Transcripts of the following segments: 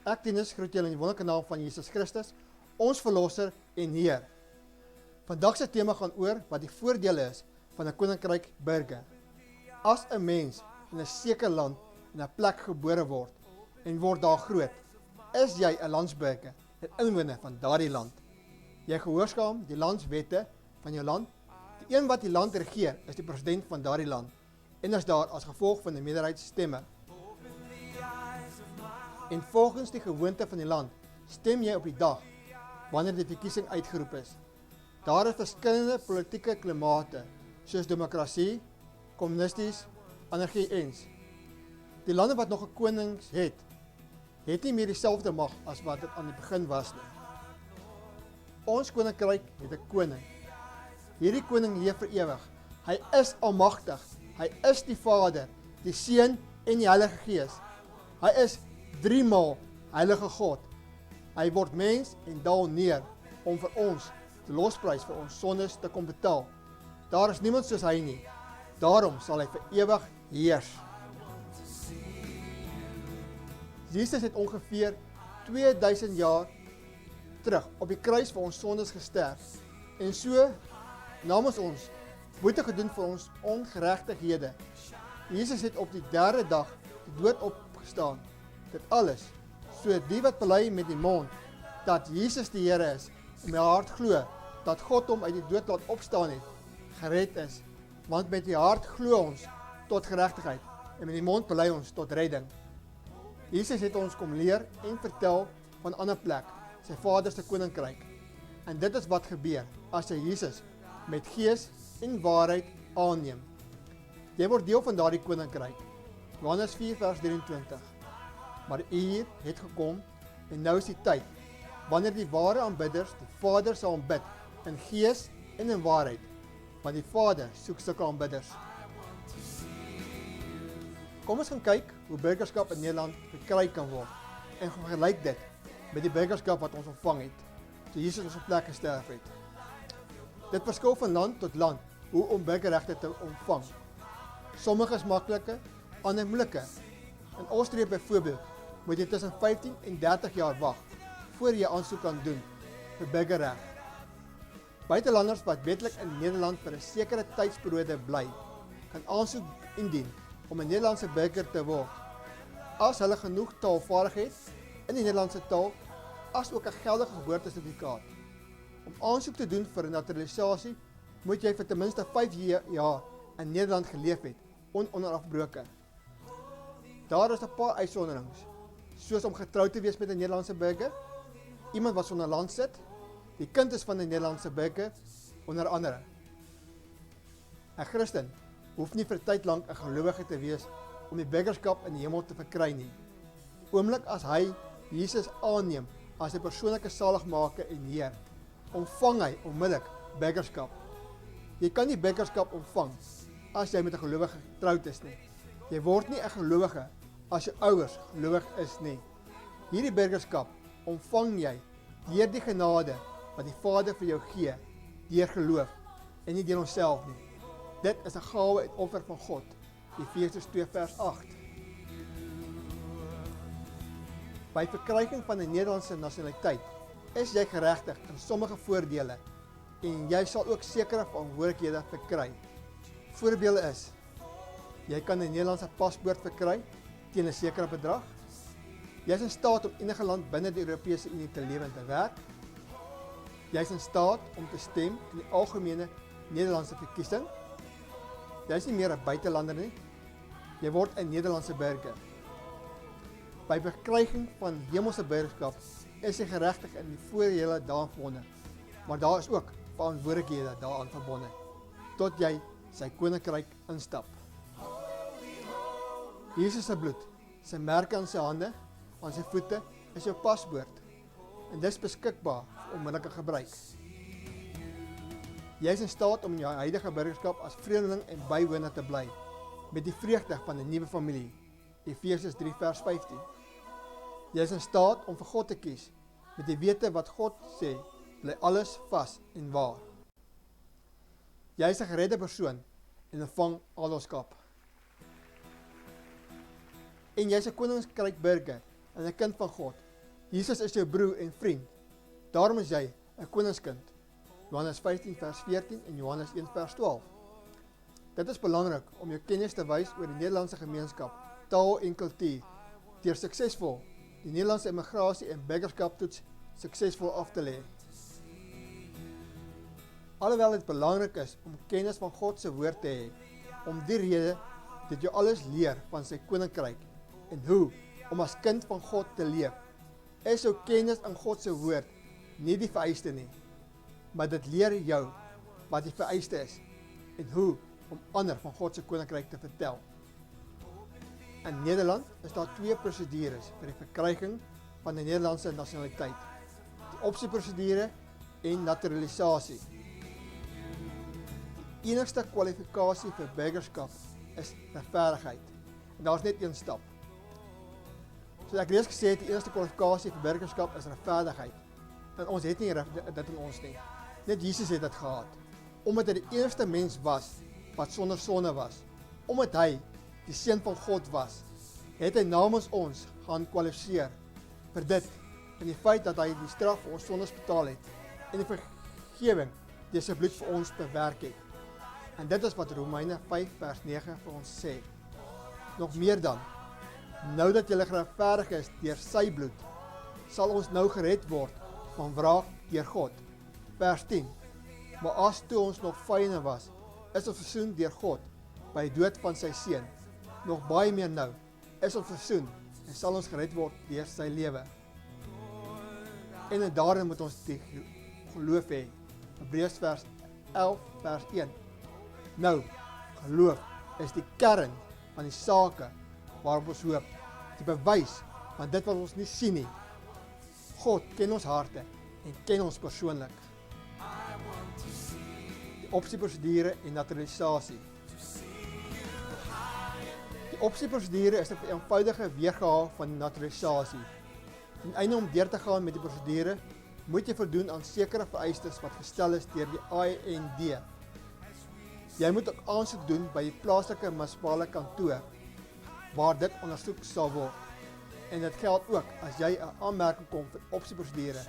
Ek Tinus groet julle in die wonderlike naam van Jesus Christus, ons verlosser en Heer. Vandag se tema gaan oor wat die voordele is van 'n koninkryk burger. As 'n mens in 'n sekere land in 'n plek gebore word en word daar groot, is jy 'n landsburger, 'n inwoner van daardie land. Jy gehoorsaam die landswette van jou land. Die een wat die land regeer, is die president van daardie land en is daar as gevolg van 'n meerderheidsstemme. En volgens die gewoonte van die land, stem jy op die dag wanneer die verkiesing uitgeroep is. Daar is verskillende politieke klimate, soos demokrasie, kommunisties, anargie ens. Die lande wat nog 'n koning het nie meer dieselfde mag as wat dit aan die begin was nie. Ons koninkryk het 'n koning. Hierdie koning leef vir ewig. Hy is almagtig. Hy is die Vader, die Seun en die Heilige Gees. Hy is 3 maal Heilige God. Hy word mens en daal neer om vir ons die losprys vir ons sondes te kom betaal. Daar is niemand soos hy nie. Daarom sal hy vir ewig heers. Jesus het ongeveer 2000 jaar terug op die kruis vir ons sondes gesterf en so namens ons boete gedoen vir ons ongeregtighede. Jesus het op die 3de dag die dood opgestaan. Dit alles, so die wat bely met die mond dat Jesus die Here is en met hart glo dat God hom uit die dood laat opstaan het, gered is. Want met die hart glo ons tot geregtigheid en met die mond bely ons tot redding. Jesus het ons kom leer en vertel van 'n ander plek, sy Vader se koninkryk. En dit is wat gebeur as jy Jesus met gees en waarheid aanneem. Jy word deel van daardie koninkryk. Johannes 4 vers 23. Maar die uur het gekom en nou is die tyd, wanneer die ware aanbidders die Vader sal aanbid in gees en in waarheid, want die Vader soek sulke aanbidders. Kom ons gaan kyk hoe burgerskap in Nederland verkry kan word en vergelyk dit met die burgerskap wat ons ontvang het, toe Jesus ons op plek gesterf het. Dit verskil van land tot land hoe om burgerregte te ontvang. Sommige is makliker, ander moeiliker. In Austrië byvoorbeeld moet jy tussen 15 en 30 jaar wag voor jy aansoek kan doen vir burgerreg. Buitelanders wat wetlik in Nederland vir 'n sekere tydsperiode bly, kan aansoek indien om 'n Nederlandse burger te word, as hulle genoeg taalvaardigheid in die Nederlandse taal, as ook 'n geldige geboortesertifikaat. Om aansoek te doen vir 'n naturalisasie, moet jy vir ten minste 5 jaar in Nederland geleef het, ononderafbroke. Daar is 'n paar uitsonderings, soos om getroud te wees met 'n Nederlandse burger, iemand wat sonder land sit, die kind is van 'n Nederlandse burger, onder andere. 'n Christen hoef nie vir tyd lank 'n gelowige te wees om die burgerskap in die hemel te verkry nie. Oomblik as hy Jesus aanneem as sy persoonlike saligmaker en Heer, ontvang hy onmiddellik burgerskap. Jy kan nie burgerskap ontvang as jy met 'n gelowige getroud is nie. Jy word nie 'n gelowige as jou ouers gelowig is nie. Hierdie burgerskap ontvang jy deur die genade wat die Vader vir jou gee, deur geloof en nie deur onsself nie. Dit is 'n gawe en offer van God. Efesiërs 2 vers 8. By verkryging van 'n Nederlandse nasionaliteit is jy geregtig in sommige voordele en jy sal ook sekere verantwoordelikhede verkry. Voorbeelde is: jy kan 'n Nederlandse paspoort verkry teen 'n sekere bedrag. Jy is in staat om enige land binne die Europese Unie te lewe en te werk. Jy is in staat om te stem in die algemene Nederlandse verkiesing. Jy is nie meer 'n buitelander nie. Jy word 'n Nederlandse burger. By verkryging van hemelse burgerskap is jy geregtig in die voordele daaraan verbonde, maar daar is ook verantwoordelikhede daaraan verbonde, tot jy sy koninkryk instap. Jesus se bloed, sy merke aan sy hande, aan sy voete, is jou paspoort en dis beskikbaar vir onmiddellike gebruik. Jy is in staat om in jou huidige burgerskap as vreemdeling en bywoner te bly, met die vreugde van 'n nuwe familie. Efesiërs 3 vers 15. Jy is in staat om vir God te kies, met die wete wat God sê, bly alles vas en waar. Jy is 'n geredde persoon en ontvang alloskap. En jy is 'n koninkryk burger en 'n kind van God Jesus is jou broer en vriend. Daarom is jy 'n koningskind. Johannes 15 vers 14 en Johannes 1 vers 12. Dit is belangrik om jou kennis te wys oor die Nederlandse gemeenskap, taal en kultuur, deur suksesvol die Nederlandse immigrasie en burgerskaptoets suksesvol af te lê. Alhoewel dit belangrik is om kennis van God se woord te hê, om die rede dat jy alles leer van sy koninkryk en hoe om as kind van God te leef, is jou kennis in God se woord nie die vereiste nie, maar dit leer jou wat die vereiste is en hoe om ander van God se koninkryk te vertel. In Nederland is daar 2 prosedures vir die verkryging van die Nederlandse nasionaliteit: die opsieprosedure en naturalisasie. Die enigste kwalifikasie vir burgerskap is regverdigheid. En daar is net een stap. Soos ek reeds gesê het, die enigste kwalifikasie vir burgerskap is regverdigheid. En ons het nie dit in ons nie. Net Jesus het dit gehad. Omdat hy die enigste mens was wat sonder sonde was. Omdat hy die seun van God was, het hy namens ons gaan kwalifiseer vir dit en die feit dat hy die straf vir ons sondes betaal het en die vergewing deur sy bloed vir ons bewerk het. En dit is wat Romeine 5 vers 9 vir ons sê. Nog meer dan, nou dat julle geregverdig is deur sy bloed, sal ons nou gered word van wraak deur God. Vers 10. Maar as toe ons nog vyande was, is ons versoen deur God by die dood van sy seun. Nog baie meer nou, is ons versoen en sal ons gered word deur sy lewe. En daarin moet ons die geloof hê. Hebreërs vers 11 vers 1. Nou, geloof is die kern van die sake waarop ons hoop, die bewys van dit wat ons nie sien nie. God ken ons harte en ken ons persoonlik. Die opsieprosedure en naturalisasie. Die opsieprosedure is 'n eenvoudige weergawe van die naturalisasie. Ten einde om deur te gaan met die prosedure, moet jy voldoen aan sekere vereistes wat gestel is deur die IND. Jy moet ook aansoek doen by die plaaslike munisipale kantoor, waar dit ondersoek sal word. En dit geld ook as jy 'n aanmerking kom vir opsieprosedure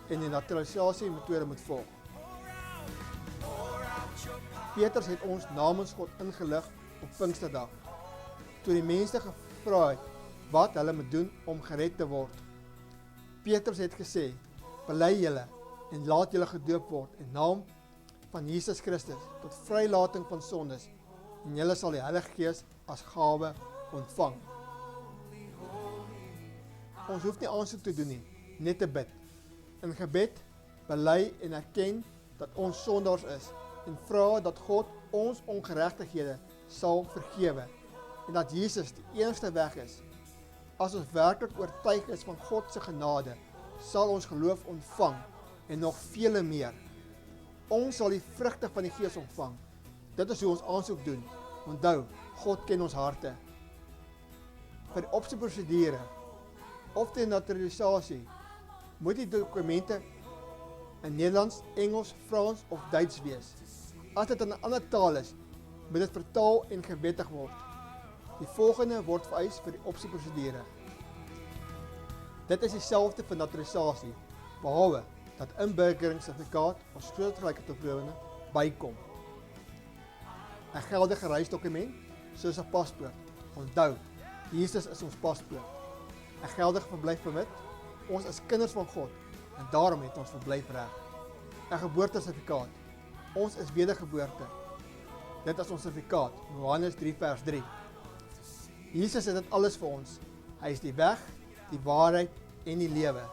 en die naturalisasie metode moet volg. Petrus het ons namens God ingelig op Pinksterdag, toe die mense gevra het wat hulle moet doen om gered te word. Petrus het gesê, bely julle en laat julle gedoop word in naam van Jesus Christus tot vrylating van sondes en julle sal die Heilige Gees as gawe ontvang. Ons hoef nie aansoek te doen nie, net te bid. In gebed bely en erken dat ons sondaars is en vra dat God ons ongeregtighede sal vergewe en dat Jesus die enigste weg is. As ons werklik oortuig is van God se genade, sal ons geloof ontvang en nog vele meer. Ons sal die vrugte van die Gees ontvang. Dit is hoe ons aansoek doen. Onthou, God ken ons harte. Vir die opsieprosedure of die naturalisasie moet die dokumente in Nederlands, Engels, Frans of Duits wees. As dit in 'n ander taal is, moet dit vertaal en gewettig word. Die volgende word vereis vir die opsieprosedure. Dit is dieselfde vir naturalisasie, behalwe dat inburgeringssertifikaat of soortgelyke dokumente bykom. 'n geldige reisdokument, soos 'n paspoort. Onthou, Jesus is ons paspoort. 'n geldige verblyfpermit. Ons is kinders van God en daarom het ons verblyfreg. 'n geboortesertifikaat. Ons is wedergeboorte. Dit is ons sertifikaat, Johannes 3 vers 3. Jesus het dit alles vir ons. Hy is die weg, die waarheid en die lewe.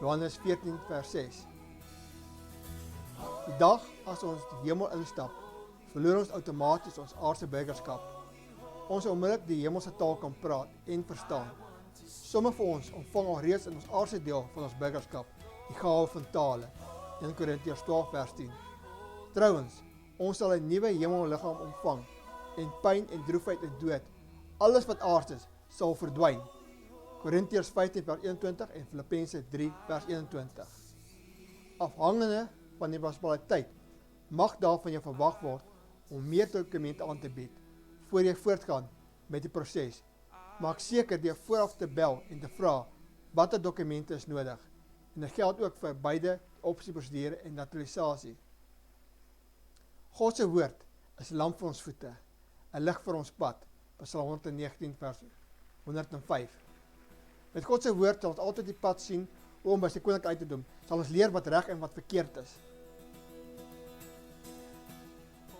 Johannes 14 vers 6. Die dag as ons die hemel instap, verloor ons outomaties ons aardse burgerskap. Ons sal onmiddellik die hemelse taal kan praat en verstaan. Sommige van ons ontvang al reeds in ons aardse deel van ons burgerskap die gawe van tale. 1 Korintiërs 12 vers 10. Trouwens, ons sal 'n nuwe hemelliggaam ontvang en pyn en droefheid en dood, alles wat aards is, sal verdwyn. Korintiërs 15 vers 21 en Filippense 3 vers 21. Afhangende van die munisipaliteit mag daarvan jou verwag word om meer dokumente aan te bied voor jy voortgaan met die proses. Maak seker deur vooraf te bel en te vra watter dokumente is nodig. En dit geld ook vir beide opsieprosedure en naturalisasie. God se woord is 'n lamp vir ons voete, 'n lig vir ons pad. Psalm 119 vers 105. Met God se woord sal ons altyd die pad sien om by sy koninkryk uit te doen. Sal ons leer wat reg en wat verkeerd is.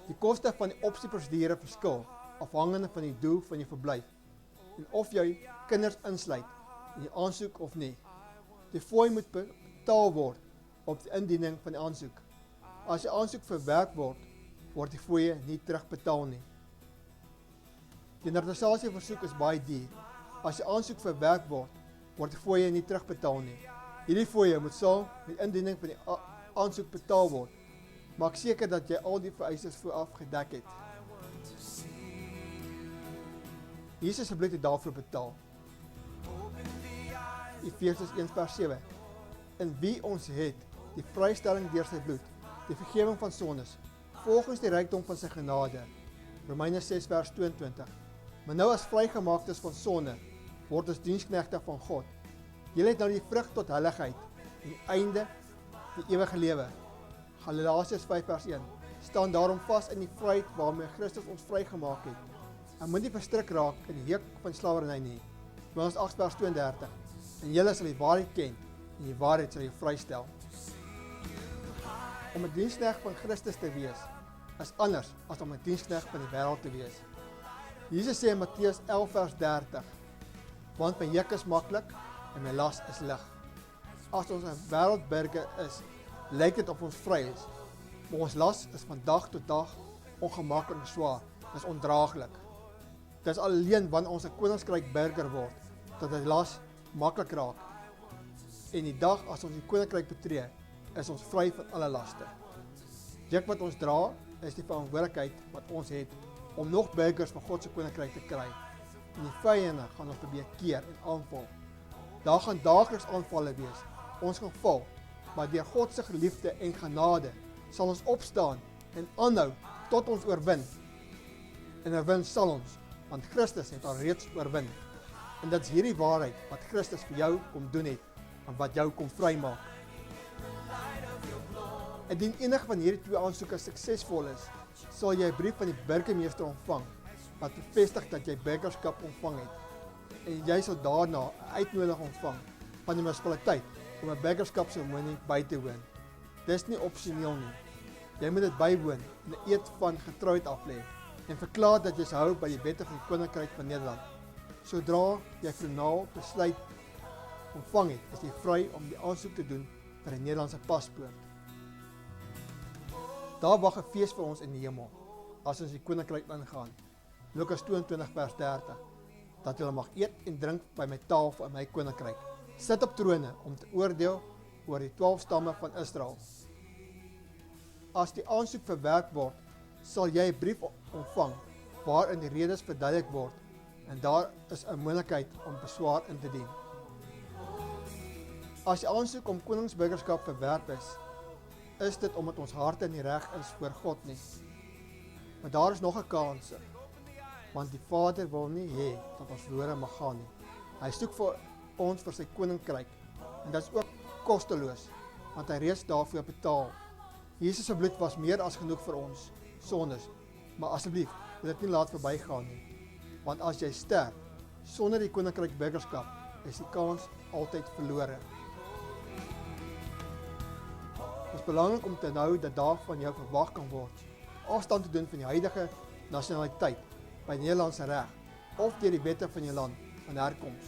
Die koste van die opsieprosedure verskil afhangende van die doel van jou verblyf en of jy kinders insluit in die aansoek of nie. Die fooi moet betaal word op die indiening van die aansoek. As die aansoek verwerk word, word die fooie nie terugbetaal nie. Die naturalisasieversoek is baie duur. As die aansoek verwerk word, word die fooie nie terugbetaal nie. Hierdie fooie moet saam met indiening van die aansoek betaal word. Maak seker dat jy al die vereistes vooraf gedek het. Jesus se bloed het daarvoor betaal. Efesiërs 1 vers 7. In wie ons het die vrystelling deur sy bloed, die vergifnis van sondes, volgens die rykdom van sy genade. Romeine 6 vers 22. Maar nou as vrygemaaktes van sonde, word ons diensknegte van God. Julle het nou die vrug tot heiligheid, en die einde, die ewige lewe. Galasiërs 5 vers 1. Staan daarom vas in die vryheid waarmee Christus ons vrygemaak het. En moet nie verstrik raak in die juk van slawerny nie. Romans 8 vers 32. En julle sal die waarheid ken, en die waarheid sal jou vrystel. Om 'n diensknegt van Christus te wees, is anders as om 'n diensknegt van die wêreld te wees. Jesus sê in Matteus 11 vers 30, want my juk is maklik en my las is lig. As ons 'n wêreldburger is, lyk dit of ons vry is, maar ons las is van dag tot dag ongemaklik en swaar, dit is ondraaglik. Dit is alleen wanneer ons 'n koninkryk burger word, dat die las maklik raak. En die dag as ons die koninkryk betree, is ons vry van alle laste. Juk wat ons dra, is die verantwoordelikheid wat ons het, om nog burgers van God se koninkryk te kry. En die vyande gaan ons probeer keer en aanval. Daar gaan daagliks aanvalle wees, ons gaan val, maar deur God se liefde en genade, sal ons opstaan en aanhou tot ons oorwin. En oorwin sal ons, want Christus het al reeds oorwin. En dit is hierdie waarheid wat Christus vir jou kom doen het, en wat jou kom vrymaak. Indien enige van hierdie twee aansoeke suksesvol is, sal jy 'n brief van die burgemeester ontvang, wat bevestig dat jy burgerskap ontvang het. En jy sal daarna 'n uitnodiging ontvang van die munisipaliteit om 'n burgerskapseremonie by te woon. Dis nie opsioneel nie. Jy moet dit bywoon en 'n eed van getrouheid aflê en verklaar dat jy hou by die wette van die Koninkryk van Nederland. Sodra jy finaal besluit ontvang het, is jy vry om die aansoek te doen vir 'n Nederlandse paspoort. Daar wag 'n fees vir ons in die hemel, as ons die koninkryk ingaan. Lukas 22 vers 30. Dat julle mag eet en drink by my tafel in my koninkryk. Sit op trone om te oordeel oor die 12 stamme van Israel. As die aansoek verwerk word, sal jy 'n brief ontvang waarin die redes verduidelik word en daar is 'n moontlikheid om beswaar in te dien. As die aansoek om koningsburgerskap verwerp is dit omdat ons harte nie reg is voor God nie. Maar daar is nog 'n kans, want die Vader wil nie hê dat ons verlore mag gaan nie. Hy soek vir ons vir sy koninkryk en dit is ook kosteloos, want hy reeds daarvoor betaal. Jesus se bloed was meer as genoeg vir ons sondes, maar asseblief, moet dit nie laat verbygaan nie. Want as jy sterf sonder die koninkryk burgerskap, is die kans altyd verlore. Het is belangrik om te onthou dat daar van jou verwag kan word, afstand te doen van die huidige nasionaliteit by Nederlandse reg of deur die wette van jou land van herkoms.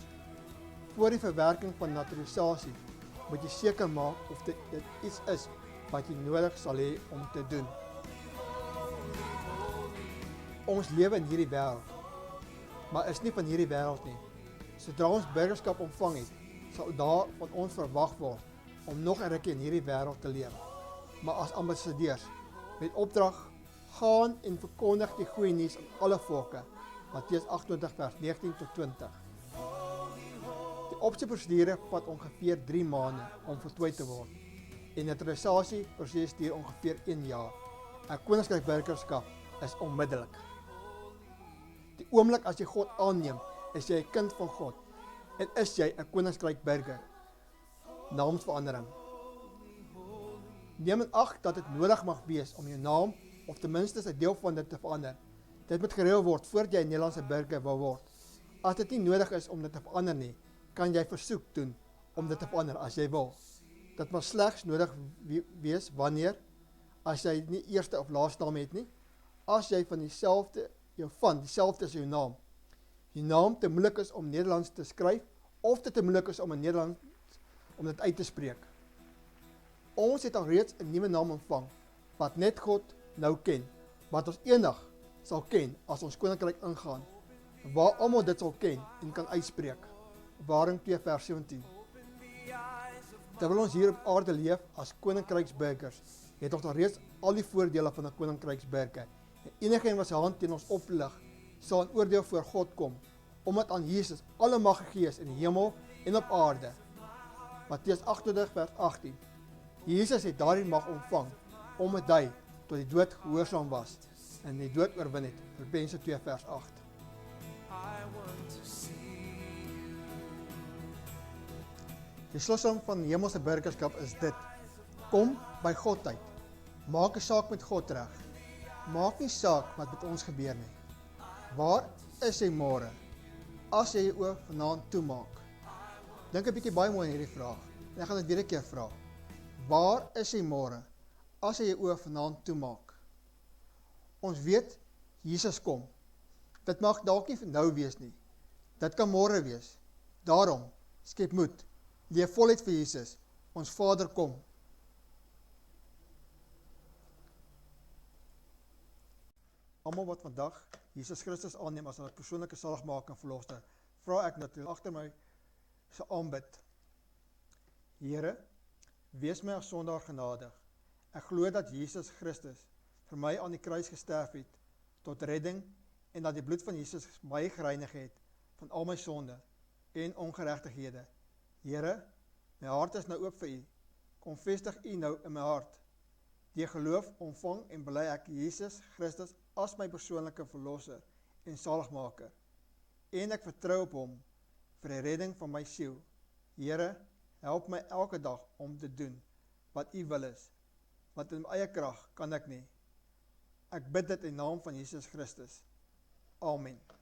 Voor die verwerking van naturalisasie moet jy seker maak of dit iets is wat jy nodig sal hê om te doen. Ons lewe in hierdie wêreld, maar is nie van hierdie wêreld nie. Sodra ons burgerskap ontvang het, sal daar van ons verwag word om nog 'n rukkie in hierdie wêreld te leef. Maar as ambassadeurs met opdrag gaan en verkondig die goeie nuus aan alle volke. Matteus 28 vers 19 tot 20. Die opsieprosedure vat ongeveer 3 maande om voltooi te word. En die naturalisasieproses duur ongeveer 1 jaar. 'n Koninkryk burgerskap is onmiddellik. Die oomblik as jy God aanneem, is jy 'n kind van God. En is jy 'n koninkryk burger? Naamsverandering. Neem in ag dat dit nodig mag wees om jou naam, of ten minste 'n deel van dit te verander. Dit moet gereël word voordat jy 'n Nederlandse burger wil word. As dit nie nodig is om dit te verander nie, kan jy versoek doen om dit te verander as jy wil. Dit mag slegs nodig wees wanneer, as jy nie eerste of laaste naam het nie, as jy van dieselfde is jou naam. Die naam te moeilik is om Nederlands te skryf, of dit te moeilik is om in Nederlands om dit uit te spreek. Ons het al reeds 'n nuwe naam ontvang, wat net God nou ken, wat ons eendag sal ken as ons koninkryk ingaan, waar almal dit sal ken en kan uitspreek. Openbaring 2 vers 17. Terwyl ons hier op aarde leef as koninkryksburgers, het ons al reeds al die voordele van 'n koninkryksburger. En enige wat sy hand teen ons oplig, sal in oordeel voor God kom, omdat aan Jesus alle mag gegee is in die hemel en op aarde. Matteus 28 vers 18. Jesus het daardie mag ontvang, omdat hy tot die dood gehoorsaam was en die dood oorwin het. Filippense 2 vers 8. Die sleutel van die hemelse burgerskap is dit: kom by God uit. Maak 'n saak met God reg. Maak nie saak wat met ons gebeur nie. Waar is jy môre as jy jou oë vanaand toemaak? Dink 'n bietjie baie mooi in hierdie vraag. En ek gaan dit weer 'n keer vra. Waar is jy môre as jy jou oë vanaand toemaak? Ons weet Jesus kom. Dit mag dalk nie nou wees nie. Dit kan môre wees. Daarom skep moed. Leef voluit vir Jesus. Ons Vader kom. Almal wat vandag Jesus Christus aanneem as hulle persoonlike saligmaker en verlosser, vra ek dat hulle agter my se aanbid. Here, wees my as sondaar genadig. Ek glo dat Jesus Christus vir my aan die kruis gesterf het tot redding en dat die bloed van Jesus my gereinig het van al my sonde en ongeregtighede. Here, my hart is nou oop vir U. Kom vestig U nou in my hart. Deur geloof ontvang en bely ek Jesus Christus as my persoonlike verlosser en saligmaker. En ek vertrou op Hom vir die redding van my siel. Here, help my elke dag om te doen wat U wil is, want in my eie krag kan ek nie. Ek bid dit in naam van Jesus Christus. Amen.